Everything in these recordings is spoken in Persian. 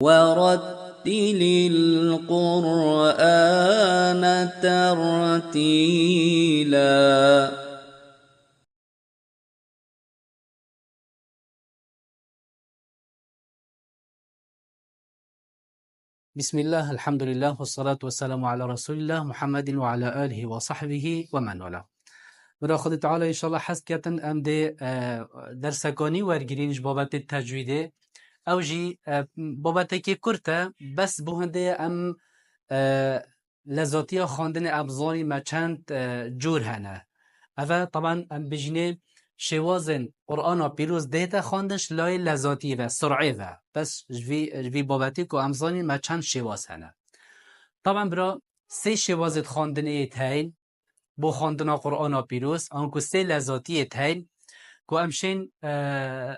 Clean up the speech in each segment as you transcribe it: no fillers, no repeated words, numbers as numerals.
ورتل القرآن ترتيلا. بسم الله الحمد لله والصلاة والسلام على رسول الله محمد وعلى آله وصحبه ومن والاه. برا خود تعالى إن شاء الله حس كتن أم دي درسكاني ورگرينش بابت التجويد أو جي بابت كي كرتا بس بوهنده أم لذاتيا خواندن ابزاری ما چند جور هنه. اوه طبعا ام بجنه شوازن قرآن پیروز دیتا خواندش لای لذاتی و سرعه و بس جوی بابتی که امزانی ما چند شواز هنه. طبعا برا سه شوازت خواندن ایت هین بو خواندن قرآن پیروز آنکو سه لذاتی ایت هین که امشین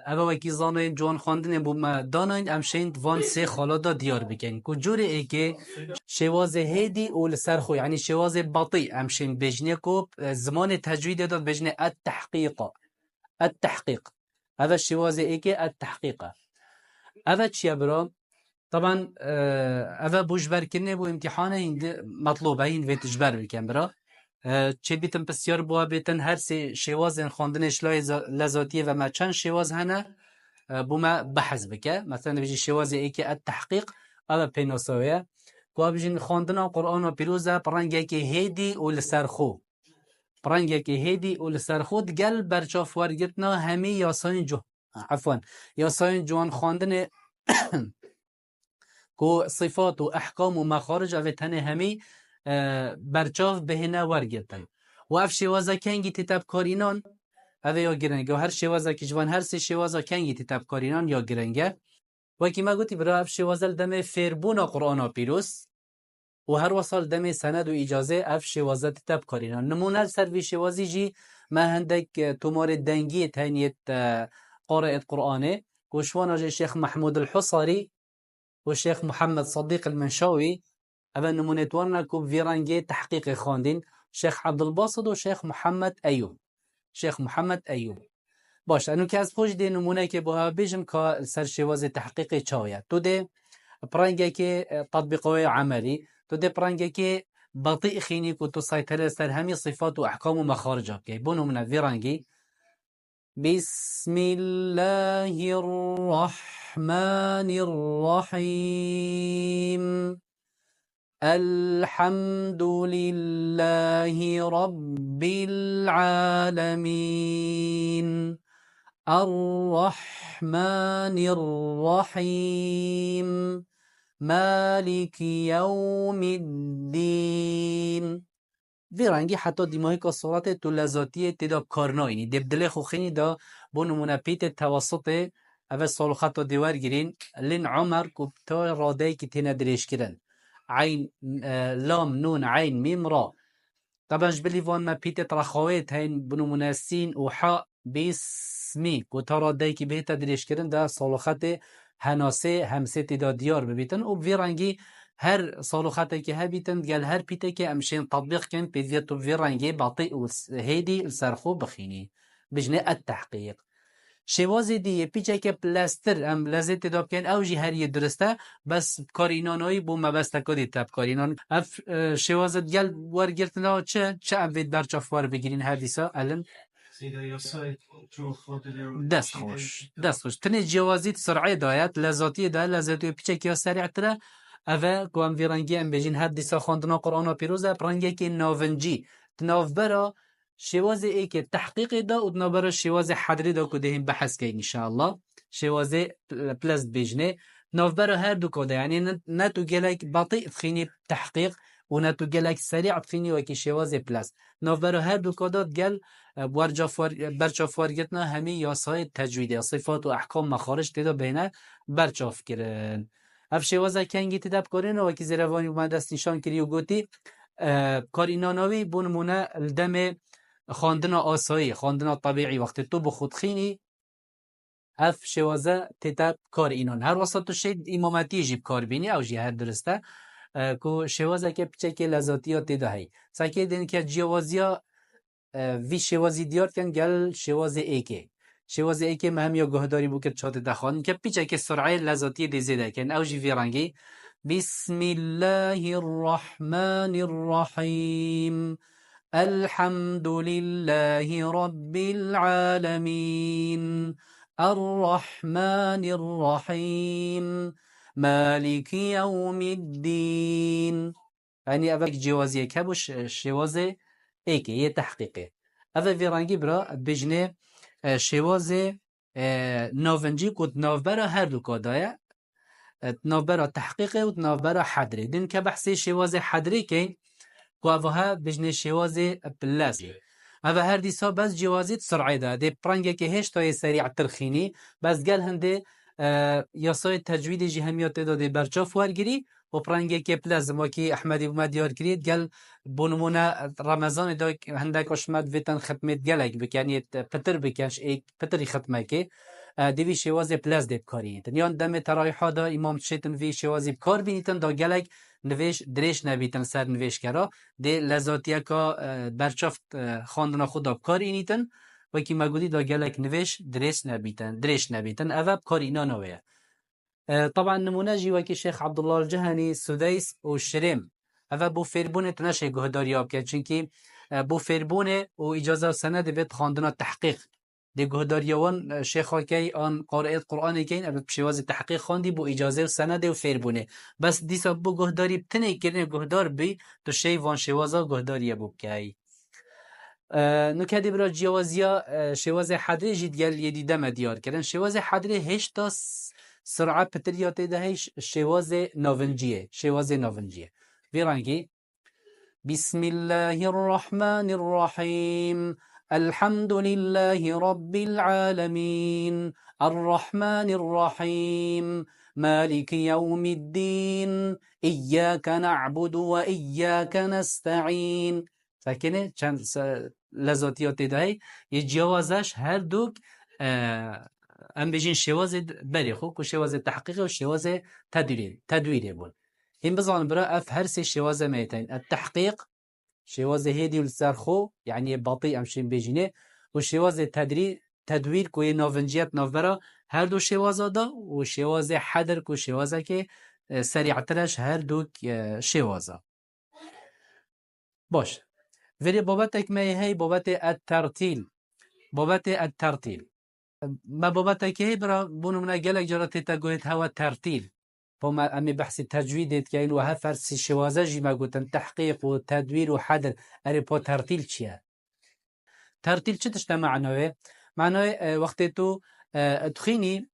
اوه وکی زانوین جوان خواندن بو ما داناین امشین وان سه خالا دا دیار بکن که جور ای که شواز هادي ولسرخو يعني شواز بطيء امشين بجنه كوب زمان تجويد داد بجنه التحقيق هذا الشواز ايكي التحقيق هذا تشي برا طبعا هذا بوجبر كنه بو امتحانه هند مطلوبه هند في تجبر بكن برا چه بیتن بسیار بوا بیتن هر سه شواز خواندنش لای لذاتیه و ما چند شواز هنه بو ما بحث بکه مثلا بيجي شواز ايكي التحقيق هذا بينوسويه قابجين خواندنا قرآن پیروزه پرنگه که هیدی و لسرخو پرنگه که هیدی و لسرخو دگل برچاف ورگتنا همه یاساین جوان خواندن کو صفات و احکام و مخارج او تنه همه برچاف بهنه ورگتن و اف شوازه کنگی تتب کارینان او یا گرنگه و هر شوازه که جوان هر سه شوازه کنگی تتب کارینان یا گرنگه وکی ما گوتی برای اف شوازه دم فیربون قرآن پیروز و هر وصل دم سند و اجازه اف شوازت تب کارینا نمونه سر وی شوازی جی ما هندک تومار دنگی تانیت قارئ قرآنه وشوانا شيخ محمود الحصري والشيخ محمد صديق المنشاوي اما نمونه توارنا كو فيرانجي تحقيق خواندين شيخ عبد الباسط وشيخ محمد ايوب باش انو که از پوش دی نمونه که با بیجم که سر شواز تحقیق چاویه تو ده پرنگه که تطبیقای عملی تو ده پرنگه که بطیء خینی که تو سایتره سر همی صفات و احکام و مخارج که بونو من ویرانگی بسم الله الرحمن الرحیم الحمد لله رب العالمين الرحمن الرحيم مالك يوم الدين ویرانگی حتی دیماهی که صورت تو لذاتی تدا کارناینی دبدل خوخینی دا بو نمونه پیت توسط اول سالو خطا دیوار گیرین لین عمر کبتا راده که تینا دریش کرن عين لام نون عين ميم را طبعا جبلي وان ما بيت رخوات هين بنو مناسين وحاء باسمي وترى دايكي به تدريش كرن ده صالوخات هناسه همسه دا ديار ببيتن و بفيرانجي هر صالوخات كي هبيتن قال هر بيتا كي امشين تطبيق كان بيديتو بفيرانجي بطيء هيدي السرخو بخيني بجناء التحقيق شوازی دیگه پیچه که پلاستر هم لذت داب کن او جی هریه درسته بس کارینانایی بو مبسته کدی تب کارینان اف شوازت گل ورگرتنا چه اوید برچاف ور بگیرین هر دیسا الان دست خوش تنه جوازیت سرعه دایت لذاتی دایت لذاتی پیچه که سریع تره اوه گوام ویرانگی هم بجین هر دیسا خواندنا قرآن پیروزه پرانگی که ناونجی تناف برا شواز ای که تحقیق دا و نبرا شواز حدری دا کده هم بحث که انشاءالله شواز پلس بجنه نوبرا هر دو کده یعنی نه تو گلک بطیء تخینی تحقیق و نه تو گلک سریع تخینی و که شواز پلس نوبرا هر دو کده گل برچاف ورگتنا همه یاسای تجویدی صفات و احکام مخارج تدا بینه برچاف کرن اف شوازه کنگی تدب کرن و که زیروانی اومد دست نشان کری و گوتی کارینانوی بونمونه الدم خواندن آسایی خواندن طبیعی وقتی تو بخود خینی اف شوازه تتب کار اینان هر واسه تو شید امامتی جیب کار بینی او جی هر درسته که شوازه که پچه که لذاتی ها تدهی ساکه دین که جوازی ها وی شوازی دیار کن گل شواز ایکه شواز ای که مهم یا گهداری بو کرد چات دخوان که پیچه که سرعه لذاتی دی زیده کن او جی ویرانگی بسم الله الرحمن الرحیم الحمد لله رب العالمين الرحمن الرحيم مالك يوم الدين يعني أبك جوازية كبش شوازة إيكي هي تحقيقه أبا فيرانجي برا بجنة شوازة نوفنجي كود نوفبرا هر دو كودايا نوفبرا تحقيقه و نوفبرا حدري دين كبحثي شوازة حدري كين قوها بجنه شوازه بلاسي هذا هر دیسا بس جوازیت سرعه ده ده پرنگه که هشت تای سریع ترخینی بس گل هنده یاسای تجوید جی همیات داده برچاف ورگیری و پرنگه که پلازم وکی احمدی بومد دیار کرید گل بونمونه رمضان دا هنده کشمد ویتن ختمت گلک بکنی پتر بکش ایک پتری ختمه که دوی شوازه پلاز ده بکاری یان دم ترایحا دا امام شیطن وی شوازی بکار بینیتن دا گلک نویش دریش نبیتن سر نویش کرا ده لذاتیه که برچافت خواندن خدا بکار اینیتن و که مگودی دا گلک نویش دریش نبیتن اوه بکار اینا نویه طبعا نمونه جی وکی شیخ عبدالله الجهنی سدیس و شرم اوه بو فیربونه تنشه گهداری آب کرد چونکه بو فیربونه و اجازه و سند بید خواندن تحقیق دی گهداریوان شیخا کی آن قارئ قرآن کین اب شواز تحقیق خواندی بو اجازه و سند و فیربونه بس دیسا بو گهداری بتنه کرنه گهدار بی تو شی وان شوازا گهداری بو کی نکدی برا جوازیا شواز حدری جید گل یدی دم دیار کردن شواز حدری هشت تا سرعت پتریات دهش شواز ناونجیه ویرانگی بسم الله الرحمن الرحيم الحمد لله رب العالمين الرحمن الرحيم مالك يوم الدين إياك نعبد وإياك نستعين فكنه چند لذاتيات دهي يجوازش هر دوك ام بجين شواز بريخو كو شواز تحقيق و شواز تدوير بون هم بزان برا اف هر سي شواز ميتين التحقيق شواز هيدي والسرخو يعني بطيء امشين بيجينه وشواز تدوير كوي نوفنجيات نوفبرا هر دو شوازا دا وشواز حدر كو شوازا كي سريع ترش هر دو شوازا باش فري بابتك ما هي بابت الترتيل ما بابتك هي برا بونو منا جلك جرات تقويت هوا ترتيل فما أمي بحث تجويد كاين وها فرس شوازة جي ما قلتن تحقيق وتدوير وحدر أري بو ترتيل چيا ترتيل چه تشتا معنوه معنوه وقت تو تخيني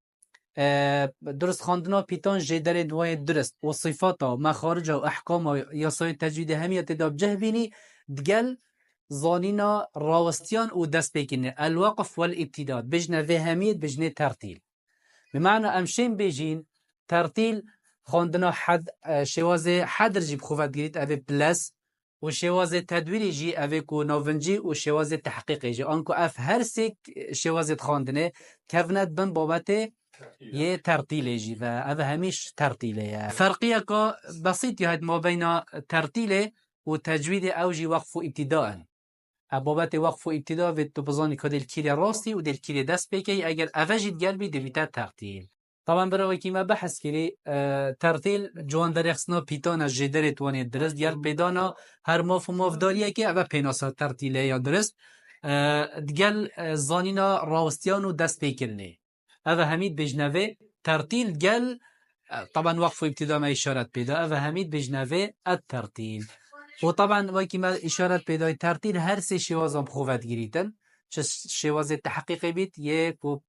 درست خواندنا پیتان جدر دوای درست و صفاتا مخارج و احکام و یاسای تجوید همیت داب جه بینی دگل زانینا راوستیان و دست بکنه الوقف والابتداد بجنه وهمیت بجنه ترتیل بمعنى امشين بيجين ترتيل خواندنا حد شواز حدر جي بخوفات جريت اوه بلس و شواز تدوير جي اوه كو نوفنجي و شواز تحقيق جي انكو اف هر سيك شواز خواندنه كفنت بن بابته يه ترتيل جي و اوه هميش ترتيله فرقية كو بسيط يهد ما بين ترتيله و تجويد او جي وقف ابتداء بابت وقف و ابتدا و تو بزانی که دل کیل راستی و دل کیل دست بکی اگر اوجید گلبی دویتا ترتیل طبعا برای که ما بحث کردی ترتیل جوان در اخسنا پیتان از جدر توانی درست دیار بدانا هر ماف و ماف داریه که اوه پیناسا ترتیله یا درست دگل زانینا راستیان و دست بکرنه اوه همید بجنوه ترتیل گل طبعا وقف و ابتدا ما اشارت پیدا اوه همید بجنوه الترتیل و طبعا وقتی ما اشارت پیدای ترتیل هر سه شوازم خوفت گیریتن چه شواز تحقیق بیت یک و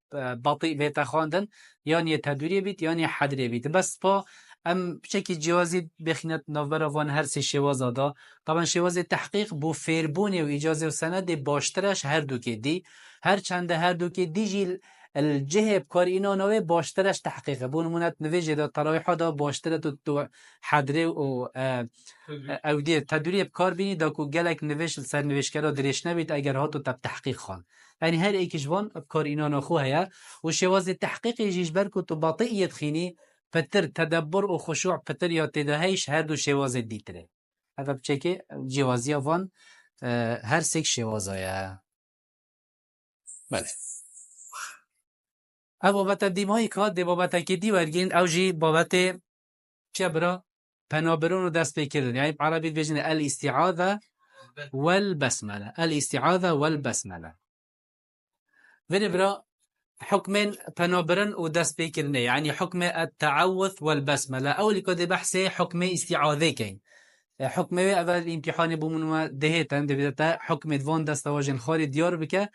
بطیء بیت خواندن یعنی تدویری بیت یعنی حدری بیت بس با ام شکی جوازی بخینت نوبر وان هر سه شواز دا طبعا شواز تحقیق بو فیربونی و اجازه و سند باشترش هر دو که دی هر چنده هر دو که دی جیل الجهه بکار اینا نوه باشترش تحقیقه بون مونت نویجه دا تراویح دا باشتره تو حدره و او دی تدوری بکار بینی دا کو گلک نویش سر نویشکرا دریش نبید اگر ها تو تب تحقیق خان یعنی هر ایکشوان بکار اینا نخو هیا و شواز تحقیقی جیش برکو تو باطئیت خینی پتر تدبر و خشوع پتر یا تدهیش هر دو شواز دیتره هذا بچه که جوازی وان هر سیک شوازایه بله او بابت دیمایی که دی بابت که دی ورگین او جی بابت چه برا پنابرون و دست بکردن یعنی عربی بجن الاستعاذة والبسملة الاستعاذة والبسملة ولی برا حكم پنابرن و دست بکردن يعني حكم التعوذ والبسملة او اللي كده بحث حكم استعاذة كين حكم اول امتحان بومن دهتن دبیتا حكم دوان دست واجن خاري ديار بك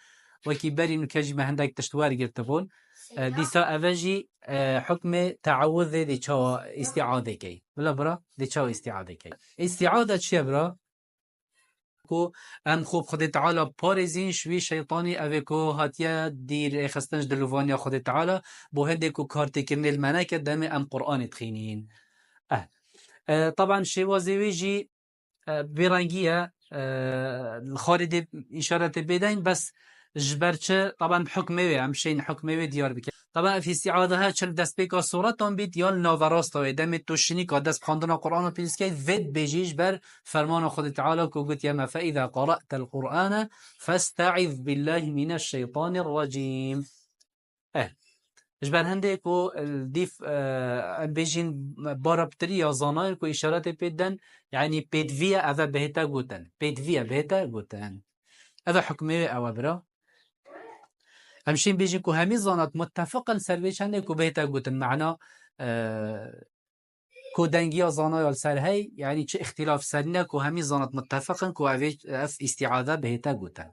وكي بري نكاجي ما هندك تشتوار گرتبون دیسا اوجی حکم تعوذ دی چا استعاده کی بلا برا دی چا استعاده کی استعاده چیه برا کو ام خوب خود تعالی پارزین شوی شیطانی اوه کو هاتیه دیر خستنش دلوانیا خود تعالی بو هنده کو کارت کرنه المنکه دم ام قرآن تخینین طبعا شوازی ویجی برنگیه خارد اشارت بدین بس جبرچه طبعا بحكمه هم شين حكمه ديار بك طبعا في استعاذها چل دست بك صورتان بيت يال ناوراست و دم توشني که دست خواندن قرآن و پیسکی ود بجيش بر فرمان خود تعالى که گوت يما فإذا قرأت القرآن فاستعذ بالله من الشيطان الرجيم جبر هنده کو دیف بيجين باربتري یا زانای کو اشارات پیدن يعني پیدویه اوه بهتا گوتن پیدویه بهتا گوتن اوه حكمه اوه برا همشين بيجي كو همي زانات متفقا سرويش هنده كو بهتا قوتن معنا كو دنگيا زانا يالسر هاي يعني چه اختلاف سرنا كو همي زانات متفقا كو اف استعاذة بهتا قوتن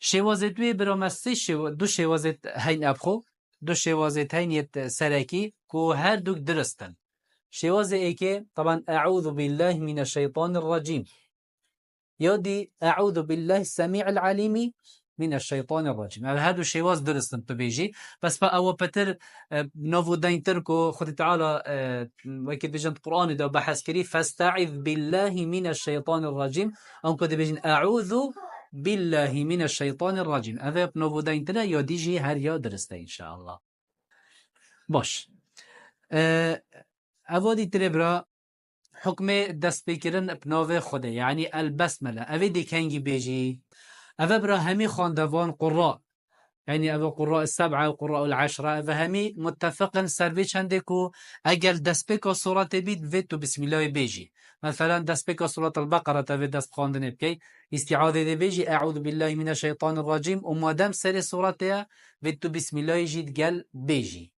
شوازت دوی برامسته دو شوازت هين ابخو دو شوازت هين يت سركي كو هر دوك درستن شوازه ايكي طبعا اعوذ بالله من الشيطان الرجيم يودي اعوذ بالله السميع العليم من الشيطان الرجيم هذا شواز درستن تو بيجي بس فأو بتر نوفو داينتر كو خد تعالى وكيد بيجن القرآن ده بحث كري فاستعذ بالله من الشيطان الرجيم أو كده بيجن أعوذ بالله من الشيطان الرجيم هذا نوفو داينتر يا ديجي هر يا درسته إن شاء الله باش أودي تربرا حكم دست بكرن بنوه خده يعني البسملة أودي كنجي بيجي أفا برا همي خاندوان قراء يعني أفا قراء السبعة وقراء العشرة أفا همي متفقا سربيش عندكو أجل دسبكو صورة بيت فيتو بسم الله بيجي مثلا دسبكو صورة البقرة تفي دست خاندن بكي استعاذة دي بيجي أعوذ بالله من الشيطان الرجيم ومادام سري صورتها فيتو بسم الله يجي تقل بيجي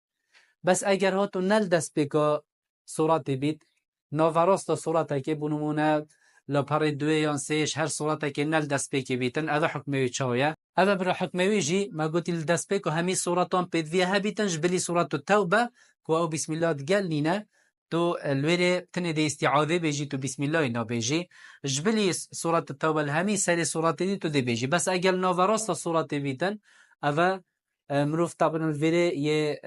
بس أجر هاتو نل دسبكو صورة بيت نوفاروستا صورتها كي بنمونا لپاره دوی یا سهش هر صورت که نل دست پیکی بیتن اوه حکموی چاویه اوه برا حکموی جی ما گوتی دست پیکو همی صورتان پیدویه ها بیتن جبلی صورت توبه که او بسم الله دگل نینه تو الویره تنه دی استعاذه بیجی تو بسم الله اینا بیجی جبلی صورت توبه همی سری صورت دی تو دی بیجی بس اگل ناوراست صورت بیتن اوه مروف طبعا الویره یه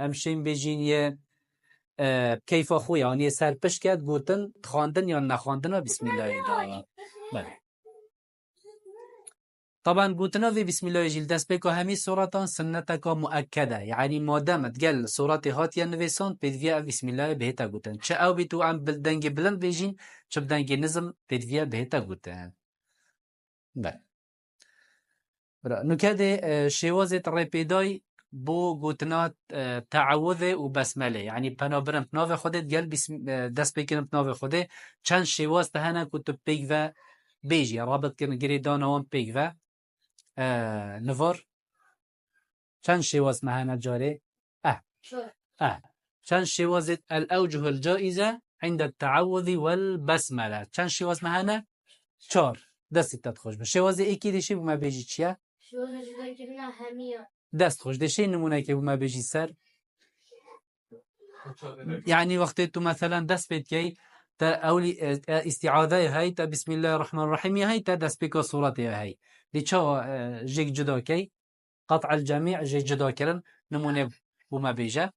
امشین بیجین یه كيف خويا يعني سر پش کرد گوتن خواندن یا نخواندن بسم الله دا بله طبعا گوتنا في بسم الله يجي دست بكو همي سورتان سنتك مؤكده يعني ما دامت قال سورات هاتيا نويسان بدفيا بسم الله بهتا گوتن چه او بتو عم بلدنگ بلند بيجين چه بدنگ نظم بدفيا بهتا گوتن بله نكاده شوازت ريبيداي بو گوتنات تعوذ و بسمله يعني بنابرم بناو خودت قال دست بكرم بناو خوده چند شواز تهنا كتو بيك و بيجي رابط كرن گريدان وان بيك و نفر چند شواز مهانا جاري چند شواز الأوجه الجائزة عند التعوذ والبسملة چند شواز مهانا چار دست تدخوش به شواز ايكي ديشي بما بيجي چيا شواز جدا كرنا همية دست خوش دشي نمونه که بما بيجي سر يعني وقت تو مثلا دست بيت كي تا اولي استعاذة هاي تا بسم الله الرحمن الرحيم هاي تا دست بك صورتي هاي دي چا جيك جدا كي قطع الجميع جيك جدا كرن نمونه بما بيجا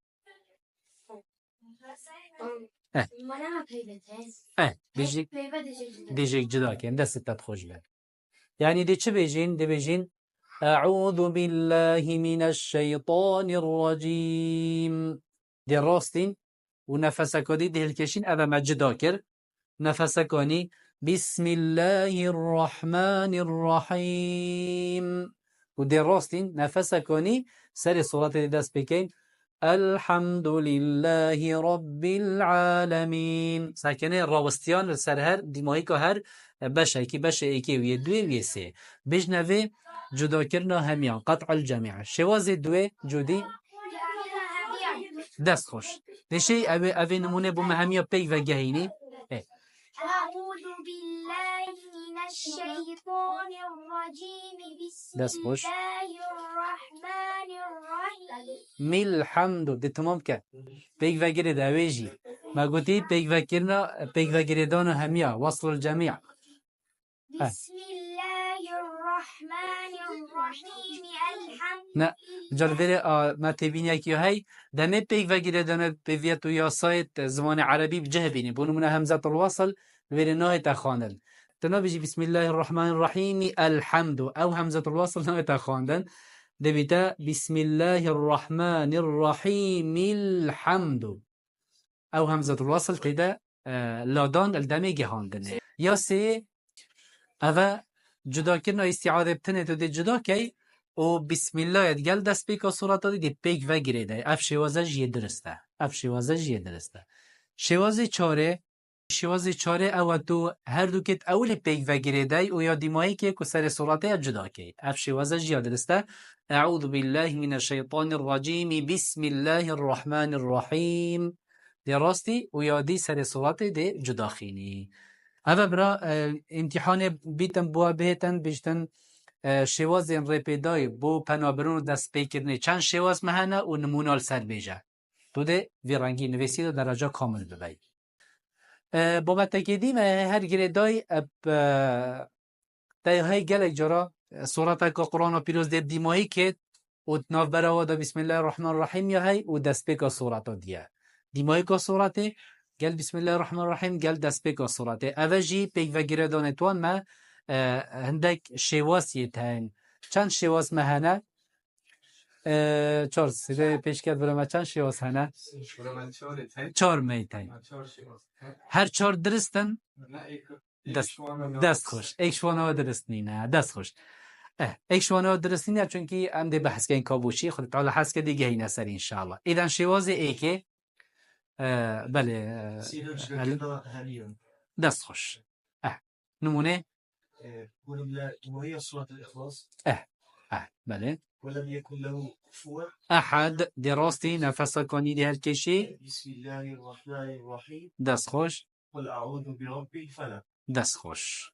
بيجيك دي جيك جدا كي دست تدخوش به يعني دي چه بيجين دي بيجين أعوذ بالله من الشيطان الرجيم دي راستين ونفسكوني دي الكشين أبا مجداكر نفسكوني بسم الله الرحمن الرحيم و دی راستین نفس کنی سر صورت دست بکن الحمد لله رب العالمین ساکنه راوستیان سر هر دیمایی که هر بشه کی بشه ایکی وی دوی وی سه بجنوه جدا کرنا همیان قطع الجميع شواز دوی جدی دست خوش دشی اوی نمونه بوم همیا پیک و گهینی أعوذ بالله من الشيطان الرجيم دست بسم خوش الله الرحمن الرحيم میل حمدو دی تمام که پیک و گرد اویجی ما گوتی پیک و کرنا پیک و گردان همیا وصل الجميع بسم الله الرحمن الرحيم الحمد نه جالبه ما تبینی اکی هی دمه پیک و گردان پیویتو یا سایت زمان عربی بجه بینی بونو من همزه الوصل بیر ناه تخاندن تنا بيجي بسم الله الرحمن الرحيم الحمد او همزة الوصل ناه تخاندن دبيتا بسم الله الرحمن الرحيم الحمد او همزة الوصل تدا لادان الدمي جهاندن يا سي اوه جدا کرنا استعاده بتنه تو دی جدا کی و بسم الله يتقال دست بيكا صورت دی پیک و گریده اف شوازه جیه درسته اف شوازه جیه درسته شوازه چاره او تو هر دو کت اول پیک و گریده و یا دیمایی که سر صورته جدا کی اف شوازه جیه درسته اعوذ بالله من الشيطان الرجيم بسم الله الرحمن الرحيم دی راستی و یا دی سر صورت دی جدا خینی اوه برا امتحان بیتن بوا بهتن بیشتن شواز این رپیدای بو پنابرون دست پیکرنی چند شواز مهنه و نمونال سر بیجه تو ده ویرانگی نویسی و درجه کامل ببی با متکیدیم هر گریدای تای های گلک جرا صورت که قرآن و پیروز دیر دیمایی که و تناف برا دا بسم الله الرحمن الرحیم یا هی و دست پیکا صورت دیه دیمایی که صورت قال بسم الله الرحمن الرحيم قال دست بك صورته اوجي بيك وغيره دونتوان ما عندك شواس يتهن چند شواس مهنه چهار سيده پیش کرد برای ما چند شواس هنه چهار میتن هر چهار درستن دست خوش ایک شوانه درست نینه دست خوش ایک شوانه درست نینه چون که هم ده بحث که این کابوشی خود تعالی حس که دیگه این اثر انشاءالله ایدن شواز ایکه بله دست خوش نمونه وهي صورة الإخلاص بله ولم يكن له كفوا أحد دراستي نفس کنی دی هر کشی بسم الله الرحمن الرحيم دست خوش قل أعوذ برب الفلق دست خوش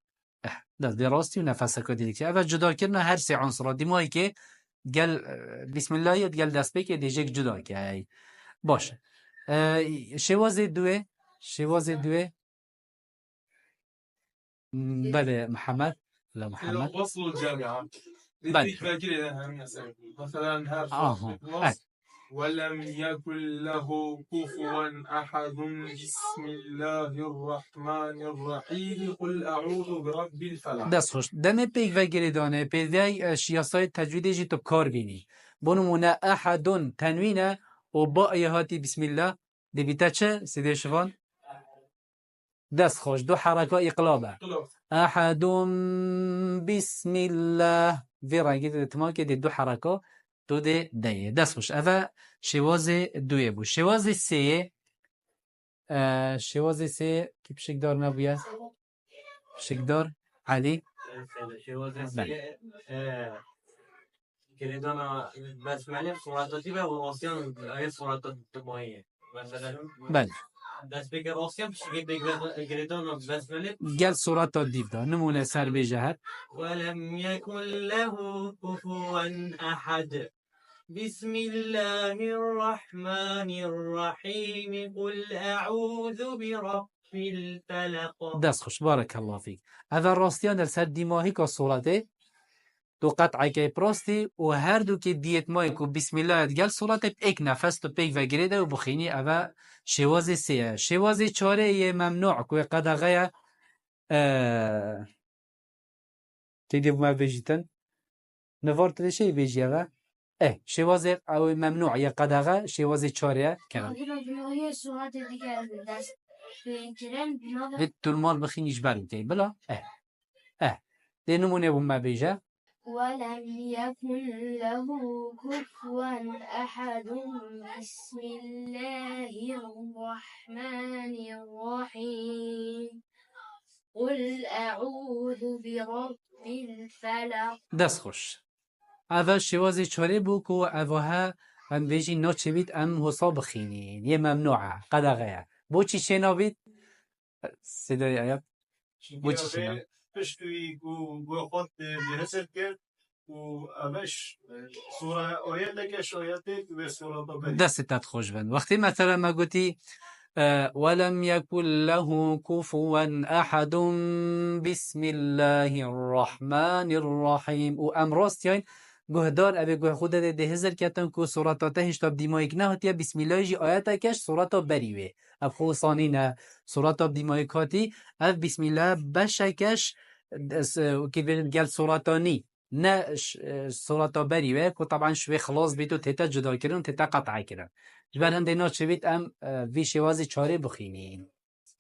دست دراستی و نفس کنی دی اول جدا کردن هر سه عنصر دیمایی که گل بسم الله یاد گل دست بکی دیجک جدا که باشه شواز دوه بله محمد لا محمد وصل الجامعة بله مثلا هرف ولم يكن له كفوا أحد بسم الله الرحمن الرحيم قل أعوذ برب الفلق دست خوش دم پیک و گریدانه پیدای شیاسای تجویدی جی تو کار بینی بونمونه احدون تنوینه و با ایهاتی بسم الله دبیتا چه سیده شوان دست خوش دو حرکه اقلابه احد بسم الله وی رنگی اتمام که دو حرکه دو ده دست خوش اوه شواز دوی بود شواز سه که بشکدار نبوید بشکدار علی شواز سه كريدانا بس معناه صوراتي بقى وروسيان هي صورات ماهيه مثلا بله دست بگه روسیان بشه كريدانا بس معناه گل صورت دیو دا نمونه سر بیجه ولم يكن له كفوا أحد بسم الله الرحمن الرحيم قل أعوذ برب الفلق دست خوش بارک الله فیک اول راستیان در سر دیماهی که صورته دو قطعه که پراستی و هر دو که دیت مایی که بسم الله ادگل صورت ایک نفس تو پیک و گریده و بخینی اوه شواز سیه شواز چاره یه ممنوع که قدغه تیدی بما بجیتن نوار تدشه بجی اوه شواز او ممنوع یه قدغه شواز چاره کنم هي صورت دیگه دست بینکرن بید تلمال بخینیش برو تی بلا ده نمونه بما بجه ولم يكن له كفوا أحد بسم الله الرحمن الرحيم قل أعوذ برب الفلق دست خوش اول شوازی چاره بو که اوها ام بیجی نا چه بید ام حساب بخینین یه ممنوعه قدغه بو چی چه نابید صدای عیب بو چی چه نابید پشتوی گو خود لحسر کرد و اوش سوره آیت لکش آیتی و سوره بری دستت خوش بند وقتی مثلا ما گوتی ولم يكن له كفوا أحد بسم الله الرحمن الرحيم و امراست یاین گهدار اوه گه خود ده هزر کتن که صورتاته هشتاب دیمایک نه هاتیه بسم الله جی آیتا کش صورتا بریوه اب خوصانی نه صورتا دیمایک هاتی اف بسم الله بشکش که گل صورتانی نه صورتا بریوه که طبعا شوی خلاص بیتو تیتا جدا کرن تیتا قطع کرن جبر هنده نا چوید ام وی شوازی چاره بخینین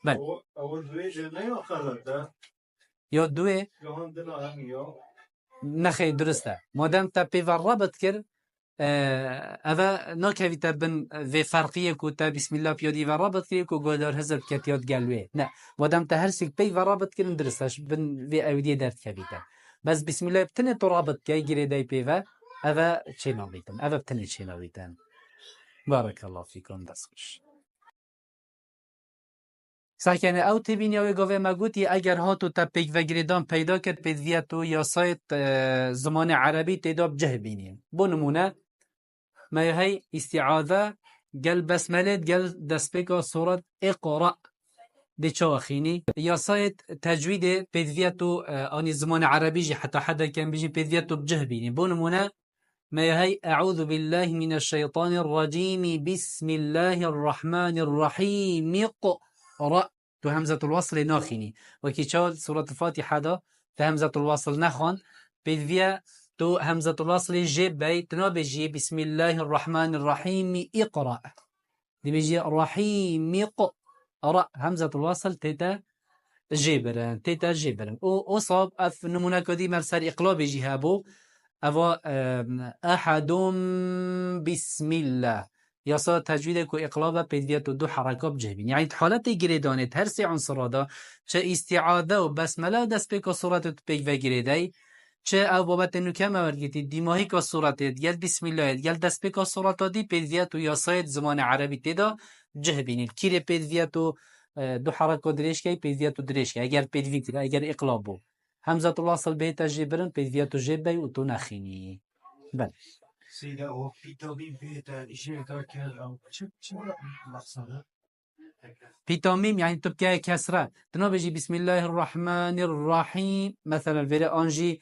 بله اول دویجه نه یا خلطه یا دوه یا هم دلا هم یا نخی درسته مادم تا پیور رابط کرد اوه ناکوی تا بن وی فرقیه که تا بسم الله پیادی و رابط کرد که گودار هزر بکت یاد گلوه نه مادم تا هر سیک پیور رابط کرد درستش بن وی اودیه درد کوی تا بس بسم الله بتنه تو رابط که گیره دای پیوه اوه چه نابیتن اوه بتنه چه نابیتن بارك الله فيكم دستش ساکنه او تبینی او گاوه مگوتی اگر هاتو تا پیک و گریدان پیدا کرد پیدویتو یا سایت زمان عربی تیداب جه بینیم بو نمونه ما هی استعاذه گل بسملت گل دسپیکا صورت اقرأ دی چاوخینی یا سایت تجوید پیدویتو آنی زمان عربی جی حتی حدا کن بیجی پیدویتو بجه بینیم بو نمونه ما هي أعوذ بالله من الشيطان الرجيم بسم الله الرحمن الرحيم اقرأ تو همزة الوصل ناخيني وكي شاد سورة الفاتحة دا تو همزة الوصل نخون بيدفيا تو همزة الوصل جيب بي تنابجي بسم الله الرحمن الرحيم اقرأ دي بيجي الرحيم اقرأ همزة الوصل تيتا جيبرن تيتا جيبرن او صاب اف نمونك دي مرسال اقلاب يجي هابو أو أحد بسم الله يصا تجويد كو إقلابة بيديات دو حركات بجهبين يعني حالات جريدانة ترسي عنصر هذا چه استعاذة و بسمله دست بك صورة تبيك و جريداي چه او بابت انو كما ورگتي ديماهي كا صورة يل بسم الله يل دست بك صورة دي بيديات يصايد زمان عربي تدا جهبين الكيري بيديات دو حركات دريش كي بيديات دريش كي اگر بيديات اگر إقلابو همزة الوصل بيتا جبرن بيدياتو جيبي وتو نخيني بل سيدا او پیتابی بيتا اشياء كاركال او چه مقصده بيتاميم يعني تبكي كسرة تنابجي بسم الله الرحمن الرحيم مثلا فيري انجي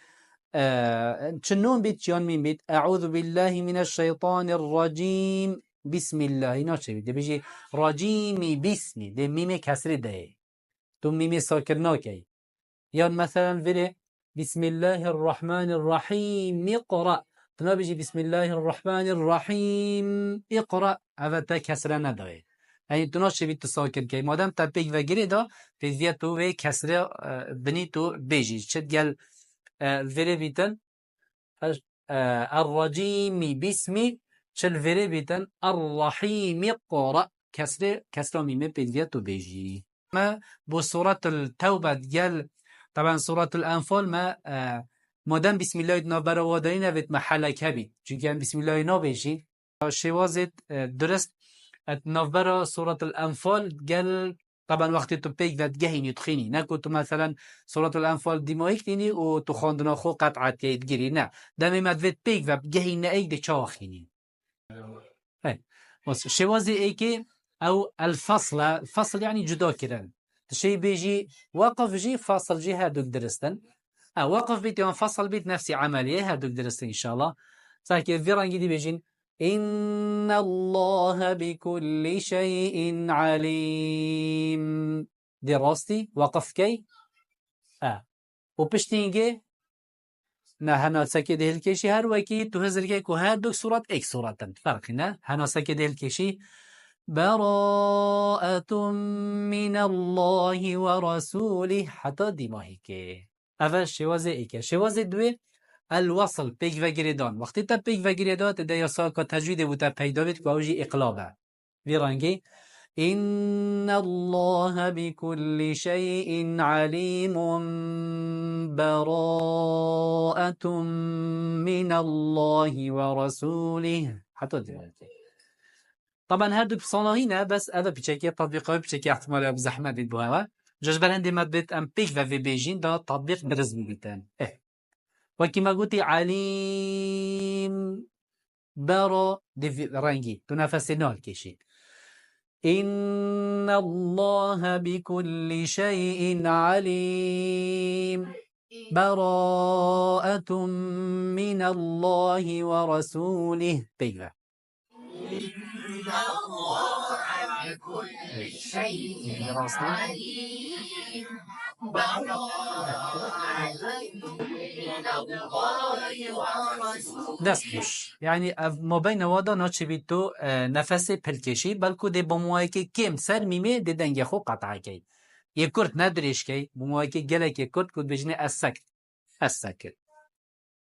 چنون بيت جان مين بيت اعوذ بالله من الشيطان الرجيم بسم الله ناچه بيت بيجي رجيمي بسمي ده ميم كسر ده تو ميم ساكر ناكي يعني مثلا فيري بسم الله الرحمن الرحيم اقرأ تنابجي بسم الله الرحمن الرحيم اقرأ هذا تا كسر نداره يعني تناش بيت ساكر كي مادام تبيك وغيري دا بيدياتو و كسر بنيتو بيجي شد قال فيري بيتن الرجيم باسمي شل فيري بيتن الرحيم اقرأ كسر ميم بيدياتو بيجي ما بصورة التوبة قال طبعا سورة الأنفال ما مادام بسم الله نابرا وادایی نوید محله کبید چونکه هم بسم الله نابیشید شوازت درست نابرا سورة الأنفال قال طبعا وقتی تو پیک داد گهینی تخینی نکو تو مثلا سورة الأنفال دیمایک دینی و تو خواندنا خو قطعت یید گیری نه دمی مدوید پیک و گهین ایک ده چاخینی شوازی ای که او الفصل يعني جدا كرن شيء بيجي وقف جي فاصل جي هادوك درستن وقف بيت ينفصل بيت نفسي عملية هادوك درستن إن شاء الله ساكي فيران جدي بيجين إن الله بكل شيء عليم دراستي وقف كي وبشتينجي هنا ساكي دهل كيشي هر وكي تهزر كي كو هادوك صورة اك صورة فرقنا هنا ساكي دهل كيشي براءة من الله ورسوله حتى دماهي كي أول شوازي إيكا شوازي دوي الوصل پیک و گریدان وقتی تا پیک و گریدان تدا یاسا که تجوید بوده پیدا بید که اوجی اقلابه وی رنگی إن الله بكل شيء عليم براءة من الله ورسوله حتى دلوقتي طبعا هادو بصناهينا بس هذا بشكل تطبيقات بشكل احتمال بزحمة بيدبوها جاش برندي ما بيت ام بيش في بيجين ده تطبيق برزمي بيتان وكما قلتي عليم برا دي رنجي تنافسنا الكيشي إن الله بكل شيء عليم براءة من الله ورسوله بيغا إن الله بكل شيء عليم براءة من الله ورسوله دستش يعني ما بين وادا ناچه بیتو نفس پلکشی بلکو ده بموایی که کم سر میمه ده دنگ خو قطعه کی یه کرد ندریش کی بموایی که گله که کرد کد بجنه السکت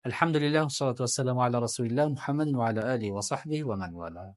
الحمد لله والصلاة والسلام على رسول الله محمد وعلى آله وصحبه ومن والاه